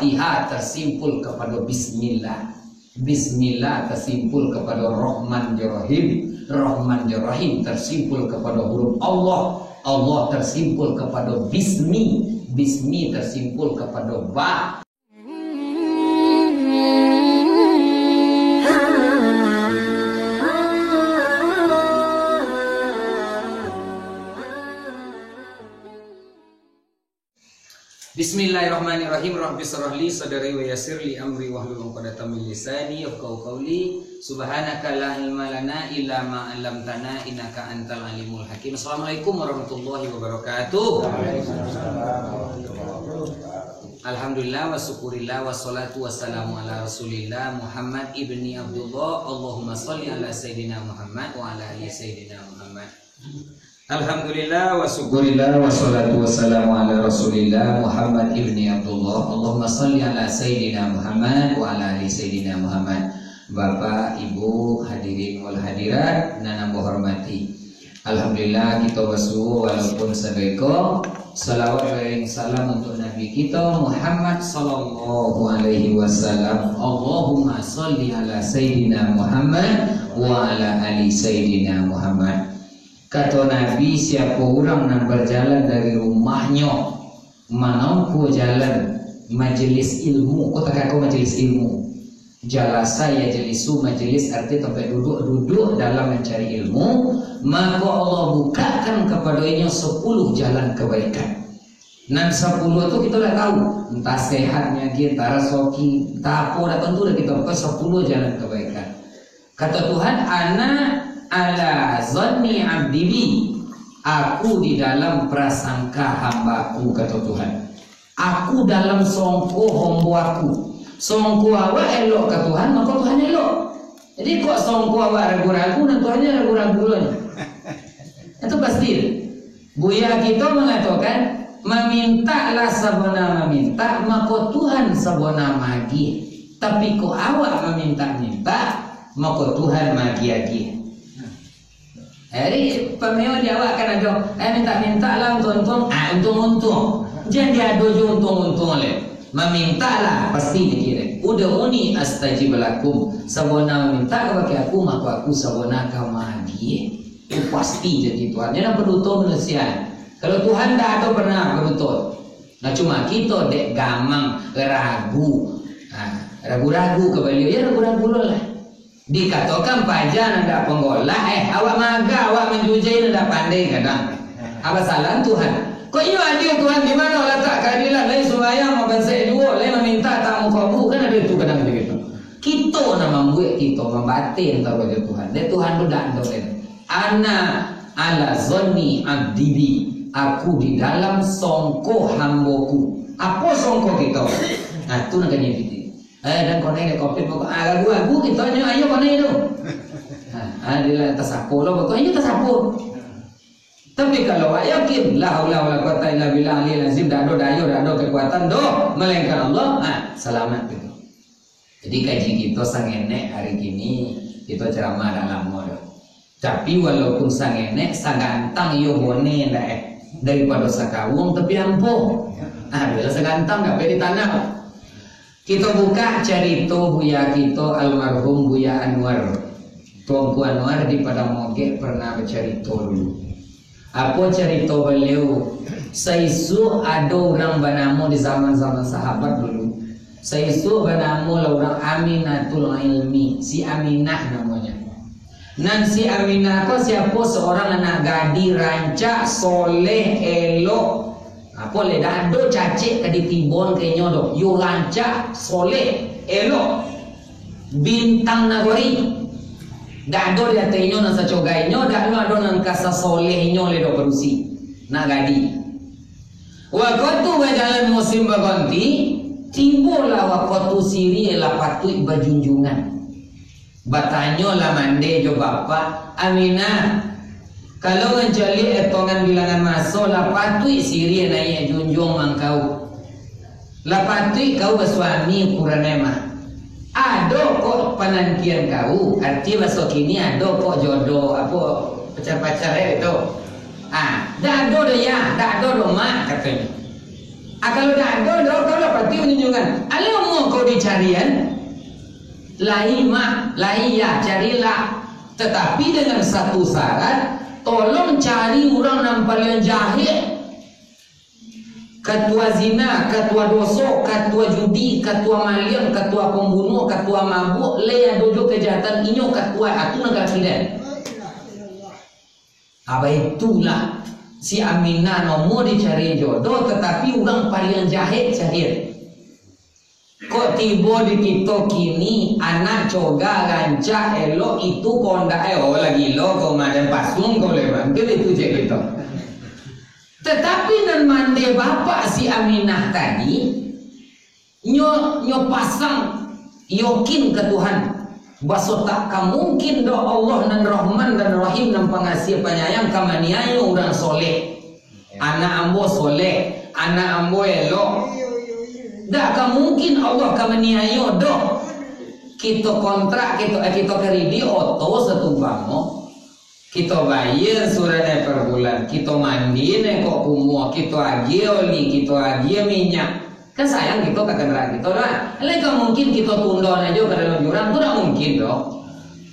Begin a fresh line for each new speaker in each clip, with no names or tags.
Fatihah tersimpul kepada Bismillah. Bismillah tersimpul kepada Rahman Rahim. Rahman Rahim tersimpul kepada huruf Allah. Allah tersimpul kepada Bismi. Bismi tersimpul kepada Ba. Bismillahirrahmanirrahim. Rabbi shrah li sadri wa yassir li amri wahlul 'uqdatam min lisani yafqahu qawli. Subhanaka la ilma lana illa ma 'allamtana innaka antal alimul hakim. Assalamualaikum warahmatullahi wabarakatuh. Alhamdulillah wa syukurillah wassalatu wassalamu ala Rasulillah Muhammad ibni Abdullah. Allahumma shalli ala sayyidina Muhammad wa ala ali sayyidina Muhammad. Alhamdulillah wa syukurillah wassalatu wassalamu ala Rasulillah Muhammad ibni Abdullah. Allahumma shalli ala sayyidina Muhammad wa ala ali sayyidina Muhammad. Bapak, Ibu, hadirin wal hadirat nana hormati. Alhamdulillah kita bersyukur walaupun sedekah. Salawat dan salam untuk Nabi kita Muhammad sallallahu alaihi wasallam. Allahumma shalli ala sayyidina Muhammad wa ala ali sayyidina Muhammad. Kata Nabi, siapa orang yang berjalan dari rumahnya menempuh jalan majelis ilmu. Kau tak kau majelis ilmu. Jalasa ya jelisu, majelis arti tempat duduk dalam mencari ilmu. Maka Allah bukakan kepadanya 10 jalan kebaikan. Dan 10 itu kita dah tahu. Entah sehatnya kita, rasoki, entah apa, dah tentu dah kita buka 10 jalan kebaikan. Kata Tuhan, anak ala zanni abdi, aku di dalam prasangka hambaku, kata Tuhan. Aku dalam songko homboaku. Songko awak elok ke Tuhan, maka Tuhan elok. Jadi kok songko awak ragu-ragu dan Tuhannya ragu-ragu loh. Itu pasti. Buya kita mengatakan, memintalah sabona meminta, maka Tuhan sabona magi. Tapi kok awak meminta-minta, maka Tuhan magi-agi. Jadi pemeo dia awak kan ada minta-minta lah untung-untung, untung-untung. Jangan dia ada je untung-untung le. Meminta lah pasti dia kira. Ud'uni astajib lakum. Sabona meminta kepada aku, maka aku sabona kau magi. Itu pasti jadi Tuhan. Jangan berlutut melesian. Kalau Tuhan dah ada pernah berlutut. Nah cuma kita dek gamang ragu. Ragu-ragu ke beliau, ya ragu-ragu lah. Dikatakan pajan ada penggolah, awak maga, awak menjujai ada pandai kadang. Apa salah Tuhan? Kok iya adil Tuhan di mana letak keadilan? Lain sembahyang makan saya dua, lain meminta tak mau kamu kan ada itu kadang begitu. Kita nama membuat kita membatin tahu aja Tuhan. Dan Tuhan tu dah ada. Ana ala zonni abdi, aku di dalam songko hamboku. Apa songko kita? Nah tu nak kena gitu. Dan konai dia kopi pokok lagu-lagu kita nyo ayo konai tu. Dia tersapu lah pokok ayo tersapu. Tapi kalau awak yakin la haula wala quwata illa billah aliyil azim, dak ada kekuatan doh melainkan Allah, selamat gitu. Jadi kaji kita sang enek hari gini kita ceramah dalam lama. Tapi walaupun sang enek sang gantang yo bone daripada sakawung tapi ampuh. Bila sagantang dak beri tanah. Kita buka cerita Buya kita almarhum Buya Anwar. Tuanku Anwar di Padang Moge pernah bercerita dulu. Apa cerita beliau? Saisu ada orang bernama di zaman-zaman sahabat dulu. Saisu bernama orang Aminatul Ilmi. Si Aminah namanya. Dan si Aminah itu siapa? Seorang anak gadi rancak, soleh, elok. Apa le dah ada cacik ke di tibon kayaknya doh. Yo rancak, soleh, elok. Bintang nagori. Dah ada dia tanya nang sacogainya, dah ada nang kasa solehnya le do berusi. Nak gadi. Waktu berjalan musim berganti, timbullah waktu siri la patut berjunjungan. Bertanya lah mande jo bapa, Aminah, kalau mencari etongan bilangan masuk, lapatui siri naik junjung mangkau. Lapatui kau bersuami kuranema. Ada kok penantian kau, arti masuk kini ada kok jodoh apa pacar-pacar itu. Dah ada dah ya, dah ada mak katanya. Kalau dah ada kalau pasti menunjukkan. Alah mau kau dicarian. Lain mak, lain ya carilah. Tetapi dengan satu syarat, tolong cari orang yang paling jahil. Ketua zina, ketua dosa, ketua judi, ketua malian, ketua pembunuh, ketua mabuk, yang dojo kejahatan inyo ketua atu negara kalian. Apa itulah si Aminah nomor dicari jodoh, tetapi orang paling jahil cahil. Kok tiba di kita kini anak coga rancak elok itu kondak lagi lo kau madan pasung kau leman itu je gitu. Tetapi dan mande bapak si Aminah tadi nyo pasang yakin ke Tuhan bahwa tak mungkin do Allah dan Rahman dan Rahim dan pengasih penyayang kamaniaya orang soleh. Anak ambo soleh, anak ambo elok. Tak mungkin Allah kamaniaya do. Kita kontrak kita keridi oto satu bango. Kita bayar suratnya per bulan, kita mandi kok kumua, kita agi oli, kita agi minyak. Kan sayang kita ke kendaraan kita lah. Leka mungkin kita tunda aja ke dalam jurang, itu tak mungkin dong.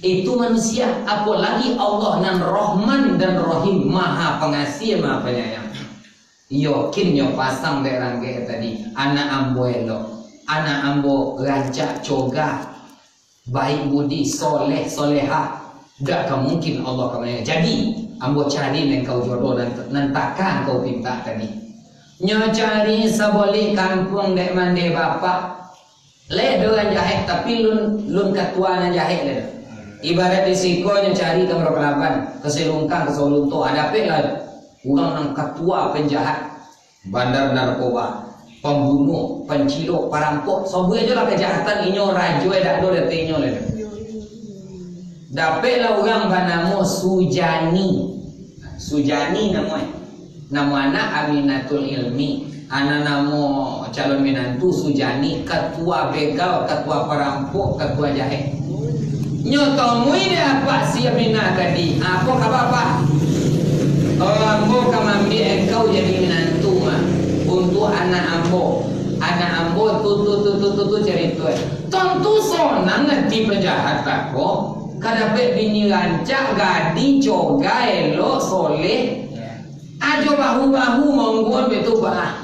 Itu manusia, apalagi Allah dan Rahman dan Rahim, Maha Pengasih, Maha Penyayang. Yakin yo pasang daerah kayak tadi, anak ambo elok, anak ambo rancak coga, baik budi, soleh, solehah. Tak mungkin Allah kamu. Jadi ambo cari neng kau jodoh dan takkan kau pinta tadi. Nyo cari saboli kampung dek mande bapak. Le doan jahit tapi lun ketua na jahit le. Ibarat di siko nyo cari ke Merokelaban, ke Selungkang, ke Solunto. Ada pe lah ulang nang ketua penjahat, bandar narkoba, pembunuh, pencilok, perampok. Sobu aja lah kejahatan inyo rajo dak do detinyo le. Dapatlah orang bernama Sujani. Sujani namanya. Nama anak Aminatul Ilmi. Anak nama calon menantu Sujani. Ketua begal, ketua perampok, ketua jahit. Nyotomui dia apa si Aminah tadi? Apa khabar pak? Ambo kamambi engkau jadi menantu mah. Untuk anak ambo. Anak ambo tu cerita. Tentu sonang nanti penjahat tak kok. Kadapet bini rancak, gadi, coga, elok, soleh. Ajo bahu-bahu monggon betul bah.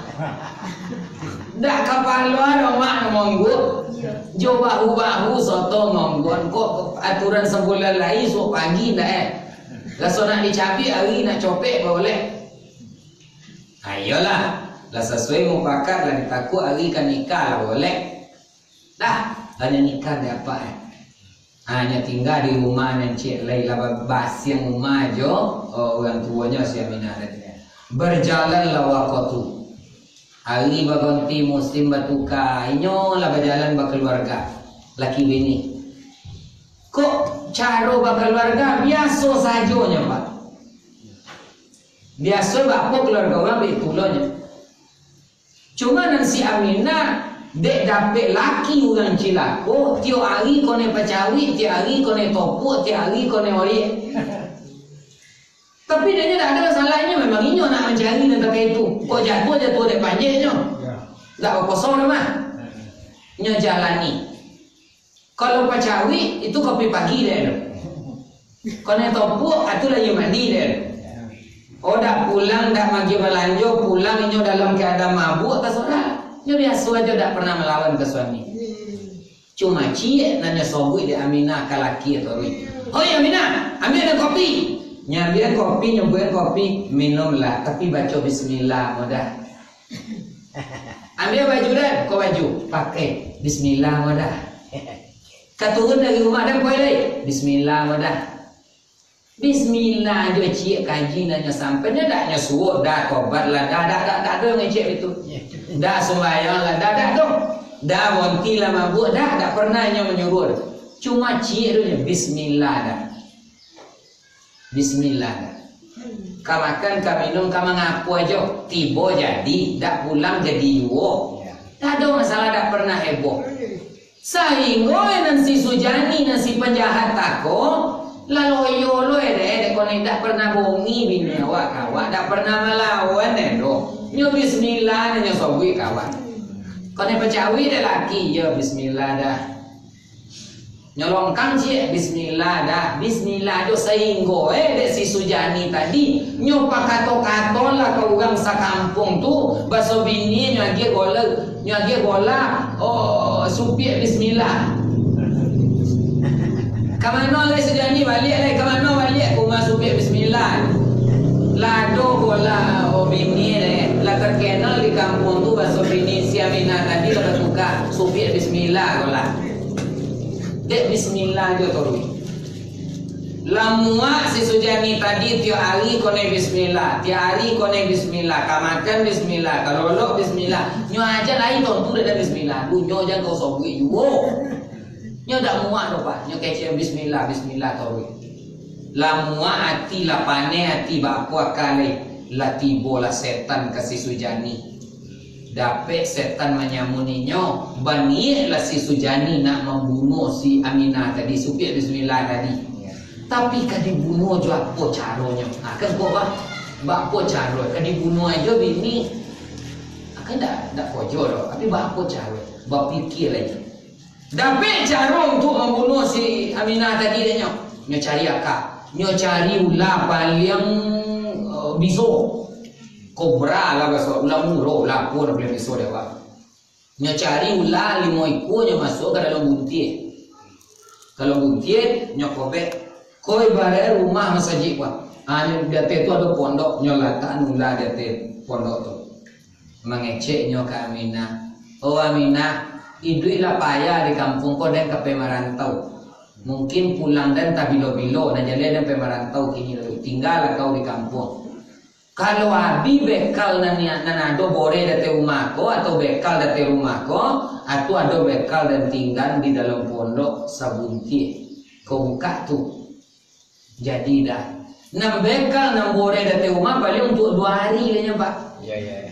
Dak kapal luar mak monggon. Jo bahu-bahu soto monggon. Kok aturan sebulan lain so pagi dah Laso nak dicapi hari nak copek boleh. Ayolah. Lah sesuai mufakat lah ditakut hari kan nikah boleh. Dah, hanya nikah dia apa hanya tinggal di rumah Encik Laila bas yang rumah jo orang tuanya si Aminah tadi. Berjalanlah waktu. Hari berganti musim bertukar. Inyo lah berjalan berkeluarga. Laki bini. Kok cara berkeluarga biasa sajonya pak. Biasa apa keluarga orang betulnya. Cuma dan si Aminah dek dapet laki orang cilako, tiap hari kone pacawi, tiap hari kone topuk, tiap hari kone ori. Tapi dia tak ada masalahnya, memang inyo nak mencari dan tak itu. Kok jatuh dek panjangnya. Tak kosong mah. Nyo jalani. Kalau pacawi itu kopi pagi deh. Kone topuk atu lagi mandi deh. Oh dak pulang, dak magi melanjo, pulang inyo dalam keadaan mabuk tak saudara. Dia biasa aja tak pernah melawan ke suami. Cuma cie nanya sobui dia Aminah ke laki atau oi. Oh ya Aminah, ambil ada kopi. Nyambil kopi, nyobain kopi, minumlah. Tapi baca Bismillah mudah. Ambil baju dah, kau baju pakai Bismillah mudah. Keturun dari rumah dan kau lagi Bismillah mudah. Bismillah aja cie kaji nanya sampai dia daknya suruh dah tobat lah dah ada yang cik itu. Dah sembahyang lah, dah dong. Dah monti lah mabuk, dah pernah menyuruh. Cuma cik tu Bismillah dah. Bismillah dah. Kamakan, kaminum, ngaku aja. Tiba jadi, dah pulang jadi yuwo. Tak ada masalah, dah pernah heboh. Sehingga nan si Sujani, nan si penjahat tako, Lalu yo lo dek kau tidak pernah bongi bini awak kawan, tidak pernah melawan do. Nyo bismillah nyo sobui kawan. Kau ni pecawi dek laki ya bismillah dah. Nyolongkang cie bismillah dah. Bismillah do sehinggo dek si Sujani tadi nyo pakato-kato lah kau orang sakampung tu baso bini nyo agi gola supi bismillah. Kamano le Sujani balik le kamano balik ku masuk bismillah. Lado bola bini le la terkenal di kampung tu baso bini si Aminah tadi la buka supi bismillah gola. Dek bismillah jo torui. Lamua si Sujani tadi tiap hari kone bismillah, tiap hari kone bismillah, kamakan bismillah, kalau lo bismillah, nyo aja lain tu dah bismillah, nyo jangan kau sobui juga. Nyo dak muak do pak, nyo kece bismillah torui. La muak hati la pane hati bakwa kali la tibo la setan kasih Sujani. Dapat setan menyamuni nyo, bani la si Sujani nak membunuh si Aminah tadi, supi bismillah tadi. Tapi kan dibunuh jo apa caranya? Akan kok apa cara? Kan dibunuh aja bini. Akan dak pojo do, tapi apa cara? Bak pikir lagi. Dapat cara untuk membunuh si Aminah tadi dia nyo cari akak, nyo cari ular paling biso, kobra lah bahasa ular muro, ular pun boleh biso dia pak. Nyo cari ular 5 ekor nyo masuk ke dalam buntir. Kalau buntir nyo koi bare rumah masjid pak. Nyo date tu ada pondok nyo letak ular date pondok tu. Mengecek nyo ke Aminah. Oh Aminah, hidup payah di kampung kau dan ke merantau. Mungkin pulang dan tak bilo-bilo dan jalan dan merantau kini tinggal kau di kampung. Kalau abi bekal nanado bore date rumah kau atau bekal date rumah kau atau ada bekal dan tinggal di dalam pondok sabunti. Kau buka tu. Jadi dah. 6 bekal 6 bore date rumah paling untuk 2 hari lah pak. Ya.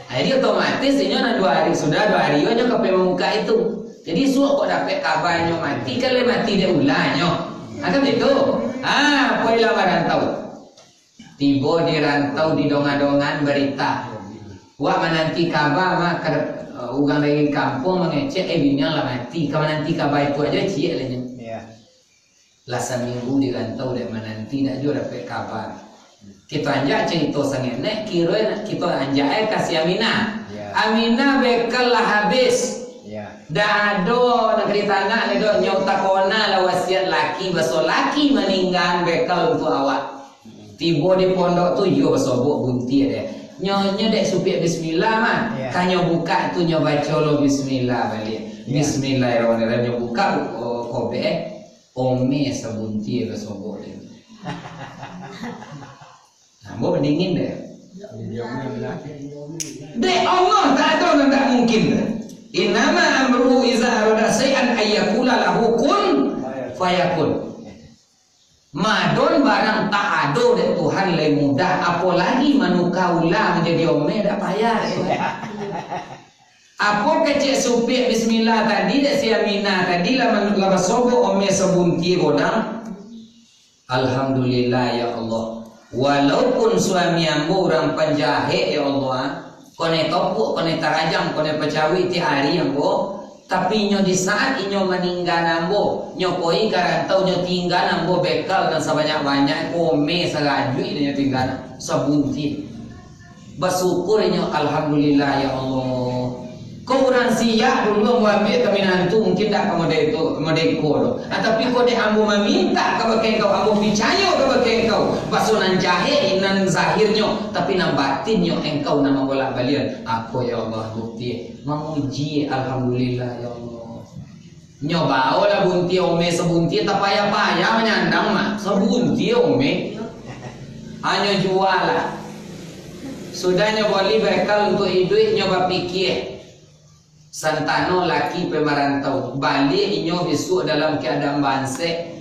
Jadi otomatis ini nak 2 hari sudah 2 hari nyo kape memuka itu. Jadi suak kok dapat kabar nyo mati kan le mati dia ulah nyo. Akan itu. Poila merantau. Tiba di rantau di dongan-dongan berita. Wak menanti kabar mak ugang dari kampung mengecek bini lah mati. Kau menanti kabar itu aja cie lah nyo. Iya. Lah seminggu di rantau dia menanti dak juga dapat kabar. Kita anjak cerita sangenek kira kita anjak kasih Aminah. Aminah bekal lah habis. Dah ada negeri tanah ada nyauta kona lah wasiat laki baso laki meninggal bekal untuk awak. Tiba di pondok tu yo sobok bunti dia. Nyonya dek supi bismillah mah. Kan nyo buka tu nyo baca lo bismillah balik. Bismillahirrahmanirrahim nyo buka kobe ome sabunti basobok dia. Mau pendingin deh. Deh Allah tak ada dan tak mungkin deh. Innama amruhu iza arada say'an ayyakula lahu kun fayakun. Madon barang tak ada deh Tuhan lebih mudah. Apalagi manukaula menjadi ome dak payah. Apa kecek supi bismillah tadi dek si Aminah tadi lah sobo ome sebunti godang. Alhamdulillah ya Allah. Walaupun suami ambo orang penjahat ya Allah, kone topuk, kone tarajam, kone pecawi ti hari ambo, tapi nyo di saat inyo meninggal ambo, nyo koi karantau nyo tinggal ambo bekal dan sebanyak-banyak kome serajui nyo tinggal sabunti. Bersyukur nyo alhamdulillah ya Allah. Kau orang siap dulu mau ambil kami nanti mungkin tak kamu dari itu merdeka doh. Tapi kau deh ambo meminta kebagai kau ambo percaya kebagai kau. Basuh nan jahil nan zahirnya tapi nan batinnya engkau nama bolak balian. Aku ya Allah bukti memuji alhamdulillah ya Allah. Nyoba lah bunti ome sebunti tak payah-payah menyandang mak sebunti ome hanya jual lah. Sudahnya boleh bekal untuk hidup nyoba pikir. Santano laki pemerantau balik inyo besok dalam keadaan bansek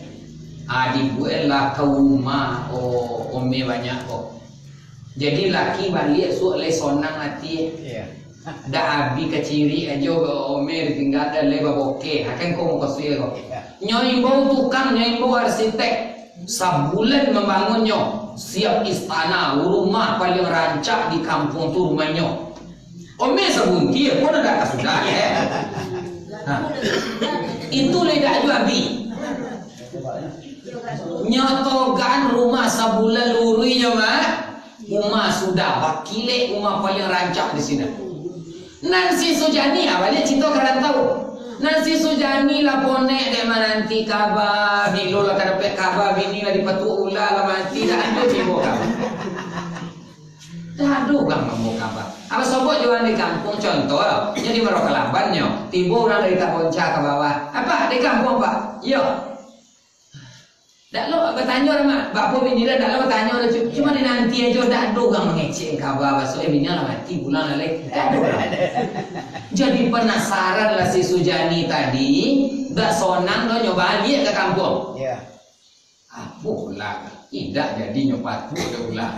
dibuatlah kau rumah ome banyak kok. Jadi laki balik suak le sonang hati Dah abi keciri aja Omer tinggal dan leba bokeh. Akan kau mau kasih kau. Nyoimbau tukang, nyoimbau arsitek. Sebulan membangunnya. Siap istana, rumah paling rancak di kampung tu rumahnya. Omer sebuntir pun ada sudah ya. Itu ledak juga abi. Nyotogan rumah sebulan lurinya mah. Rumah sudah bakile, rumah paling rancak di sini. Nansi Sujani, awalnya cinta kalian tahu. Nansi Sujani lah ponek dek nanti kabar, bilo lah kada pek kabar, bini lah dipatu ulah lah mati dah ada tibo kabar. Dah ada kan mampu kabar. Apa sobok jualan di kampung contoh, jadi merok kelabannya, tibo orang dari Kabonca ke bawah. Apa di kampung pak? Yo. Dak lo bertanya orang mak, bapak bini dah dak lo bertanya orang cuma di nanti aja dak ada orang mengecek kabar pasal bini lah mati bulan lagi. Jadi penasaran lah si Sujani tadi, dak sonang lo nyoba dia ke kampung.
Iya.
Apa pula? Tidak jadi nyoba tu dah ulang.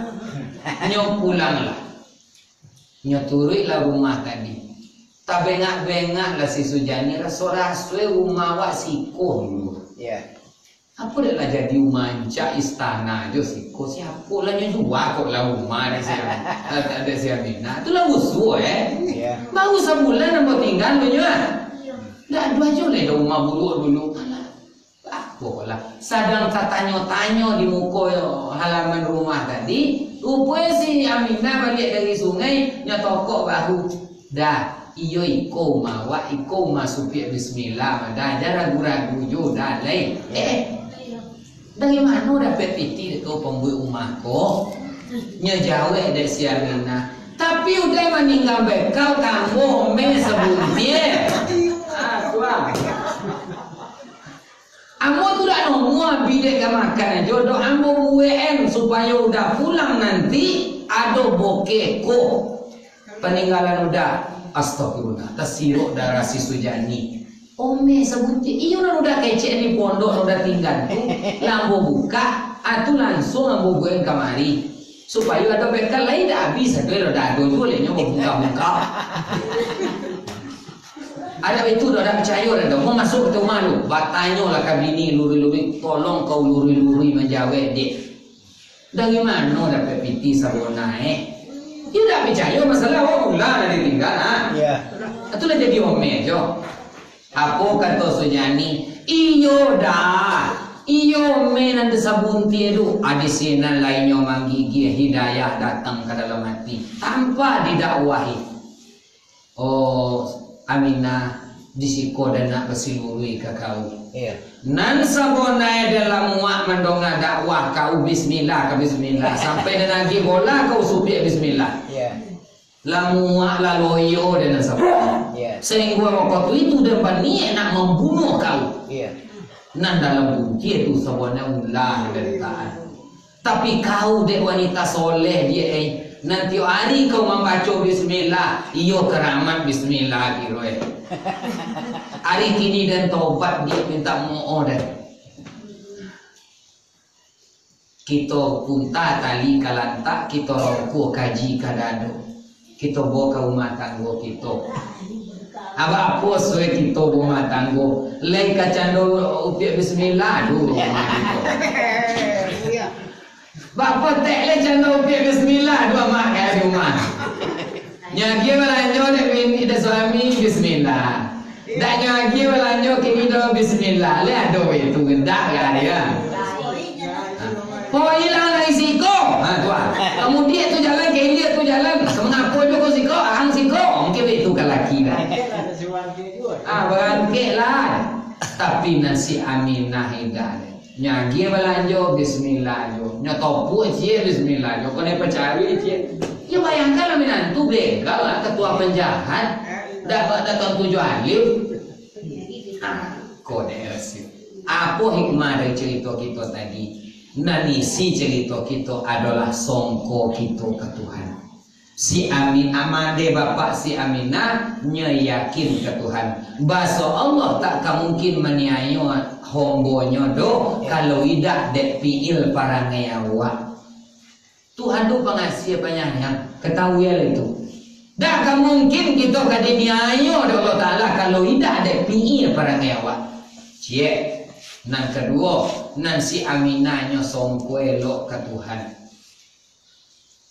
Nyop pulang lah. Nyoturui lah rumah tadi. Tak bengak-bengak lah si Sujani raso-raso rumah wak siko dulu.
Iya.
Apa dah lah jadi manja istana aja siko siapa lah nyuwa kok lah rumah ada siapa ada siapa mina tu lah usul baru sebulan nak tinggal tu je dah dua je lah rumah buruk dulu apa lah sadang tak tanya-tanya di muka halaman rumah tadi rupanya si Aminah balik dari sungai nyotokok bahu dah iyo iko mawa iko masuk bismillah dah ragu-ragu jo dah lain dari mana dapat piti itu pembuat rumah kok nyejawe dari si Aminah tapi udah meninggal bekal kamu me sebelumnya amo tu dah nongua bilik ke makan jodoh amo UN supaya udah pulang nanti ada bokeko peninggalan udah astagfirullah tersiruk darah si Sujani Ome sebutnya, iyo udah kecek di pondok udah tinggal tu, lambo buka, atu langsung lambo bueng kamari, supaya ada bekal lain dah habis, ada udah ada tu lehnya mau buka. Ada itu dah percaya dah, mau masuk ke rumah lu, batanya lah kabini luri-luri, tolong kau luri-luri menjawab dia. Dari mana dapat piti sabona Dia dah percaya masalah orang ulah dari tinggal
Iya.
Itulah jadi ome jo. Apa kata Sujani? Iyo dah. Iyo me nanti sabunti itu ada sinan lainnya manggigi hidayah datang ke dalam hati tanpa didakwahi. Oh, Aminah disiko dan nak bersiluri ke kau.
Iya.
Nan sabonai dalam muak mendongak dakwah kau bismillah ke bismillah sampai dan lagi bola kau supik bismillah.
Iya.
Lamuak la loyo dan sabonai.
Iya.
Sehingga waktu itu depan niat nak membunuh kau.
Iya.
Nan dalam bunyi itu sabonai ulah dari taat. Tapi kau dek wanita soleh dia nanti hari kau membaca bismillah, iyo keramat bismillah kiroi. Hari kini dan taubat dia minta mohon dan kita punta tali kalantak kita rokok kaji kadado kita bawa ke rumah tangga kita apa sesuai kita rumah tangga lain kacando upiak bismillah dulu Bapak tak le canda upiak bismillah dua mak kat rumah. Nyagi melanjo dek bini dan suami bismillah. Dak nyagi melanjo kini do bismillah. Le ada itu gendak kan dia. Kau hilang dari siko. Tuan. Kemudian tu jalan ke India tu jalan. Mengapa jo kau siko? Hang siko. Mungkin itu kan laki dah. Berangkit lah. Tapi nasi Aminah hidayah. Nyagi melanjo bismillah jo nyotopu cie bismillah jo kena percaya cie ya bayangkan lah menantu begal lah ketua penjahat datang tujuh alif kode sih apa hikmah dari cerita kita tadi nanisi cerita kita adalah songko kita ke Tuhan si Amin amade bapak si Aminah nyayakin ke Tuhan bahasa Allah tak mungkin meniayo hombonya do kalau tidak dek piil para ngeyawa Tuhan tu pengasih penyayang ketahui itu Dah kan mungkin kita kada niayo de Allah Taala kalau tidak ada pi para ngewak. Cie. Nan kedua, nan si aminannya songko elok ke Tuhan.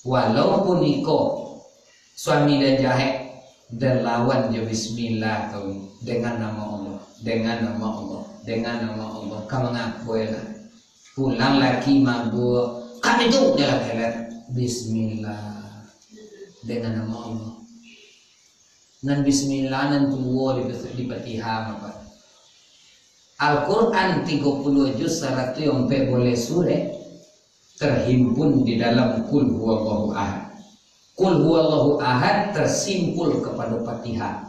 Walaupun iko suami dan jahe dan lawan je bismillah kau dengan nama Allah, dengan nama Allah, dengan nama Allah. Kamu ngakuilah. Pulang lagi mabuk. Kan itu jalan jalan. Bismillah. Dengan nama Allah. Nan bismillah nan tuwo di Fatihah apa? Al-Quran 30 juz 100 yang boleh sure terhimpun di dalam Qul huwallahu ahad. Qul huwallahu ahad tersimpul kepada Fatihah.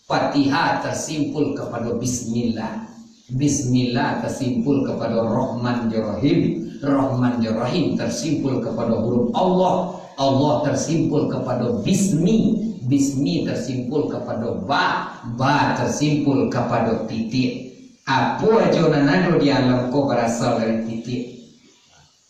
Fatihah tersimpul kepada bismillah. Bismillah tersimpul kepada Rahman Rahim. Rahman Rahim tersimpul kepada huruf Allah. Allah tersimpul kepada bismi, bismi tersimpul kepada ba, ba tersimpul kepada titik. Apa aja nanado di alam kau berasal dari titik.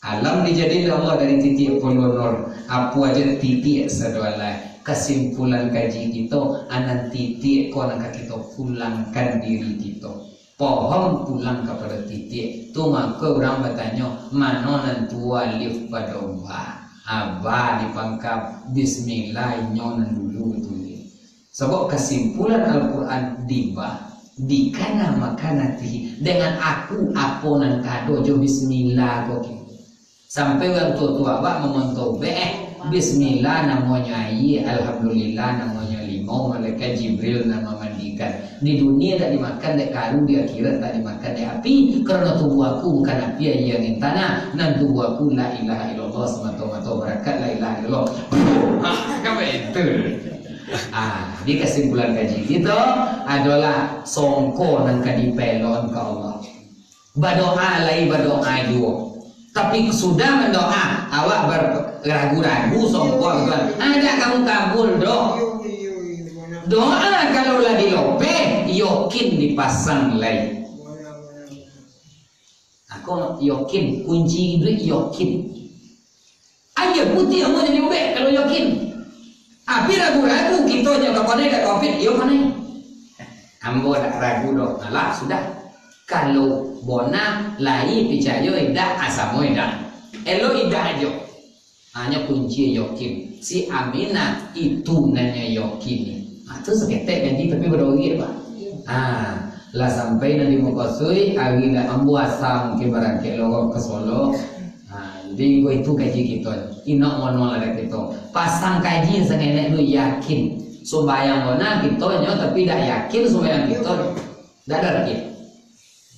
Alam dijadikan Allah dari titik polonor. Apa aja titik sedolah. Kesimpulan kaji kita, anak titik kau nak kita pulangkan diri kita. Pohon pulang kepada titik. Tu maka orang bertanya, mana nantu alif pada ba? Abah dipangkap bismillah nyonan dulu tu. Sebab kesimpulan Al-Quran di kana makanati dengan aku aponan kado jo bismillah kok. Sampai orang tua abah memontau bismillah namanya ayi, alhamdulillah namanya limau, malaikat Jibril nama mandikan. Di dunia tak dimakan dek karu, di akhirat tak dimakan dek api. Karena tubuh aku bukan api yang ingin tanah. Dan tubuh aku la ilaha illallah semata-mata barakat la ilaha illallah. Apa itu? Di kesimpulan kaji kita adalah songko nang kadipelon ke Allah. Berdoa lai berdoa dua. Tapi sudah mendoa, awak beragu-ragu songko gitu. Ada kamu kabul dong. Doa kalau lagi lope, yakin dipasang lagi. Aku yakin kunci itu yakin. Ayo putih kamu jadi lope kalau yakin. Tapi ragu-ragu kita jangan pandai dak covid, yo pandai. Ambo dak ragu dong. Alah sudah. Kalau bona lai percaya dak asamo dak. Elo dak aja. Hanya kunci yakin. Si Aminah itu nanya yakin. Itu seketek ganti tapi berdoa Pak. Lah sampai nanti mau kosoi hari dah ambu asam ke barangke logo ke Solo. Jadi gue itu kaji kita. Inok mono ada kita. Pasang kaji sengenek lu yakin. Sembayang mana kita nyo tapi dak yakin sembayang kita dak ada lagi.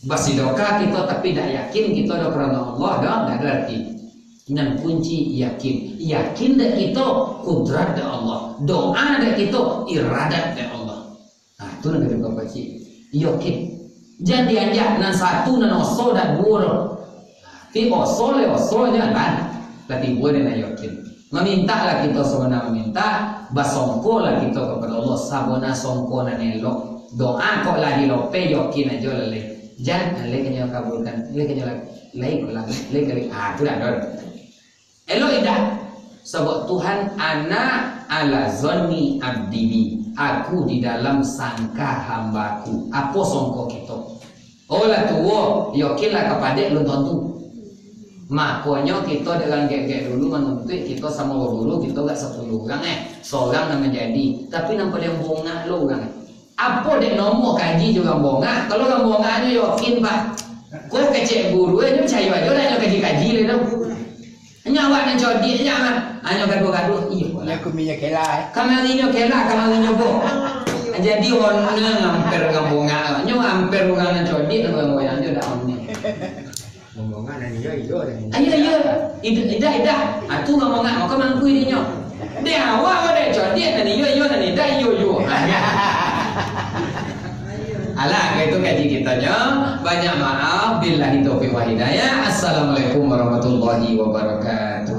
Basidoka kita tapi dak yakin kita dak karena Allah dak ada lagi. Nan kunci yakin. Yakin dak kita kudrat dak Allah. Doa dak kita iradat dak Allah. Itu nak kita baca. Yakin. Jangan diajak nan satu nan oso dak dua. Ti oso le oso jangan. Lati boleh na yakin. Memintalah kita sebenarnya meminta, basongko lah kita kepada Allah sabona songko nan elok. Doa kok lah dilope yakin aja lele. Jangan lele kenya kabulkan. Lele kenya lele ulang. Lele kali itu dah dor. Elok idah. Sebab Tuhan anak ala zonni abdibi. Aku di dalam sangka hambaku. Apa songko kita? Olah tuwo, yakinlah kepada lu tentu. Makanya kita dengan gek-gek dulu menuntut kita sama dulu kita gak 10 orang seorang yang menjadi. Tapi nampak yang bonga lo orang. Apa dek nomor kaji juga bonga? Kalau orang bonganya yakin Pak. Kau kecek guru aja percaya aja dah kaji-kaji le dah. Nyawa nak jodi jangan. Hanya gaduh-gaduh. Iya.
Aku minyak kelai.
Kamarinya bo. Jadi orang hampir ngambunga. Nyo hampir orang nak jodi dengan goyang dia dah oni.
Ngomongan dan iyo dan
Ayo. Ida. Atu ngomongan maka mangku ini nyo. Dia awak ada jodi dan iyo dan ida iyo. Alah, itu kaji kita nya. Banyak maaf. Billahi taufiq wa hidayah. Assalamualaikum warahmatullahi wabarakatuh.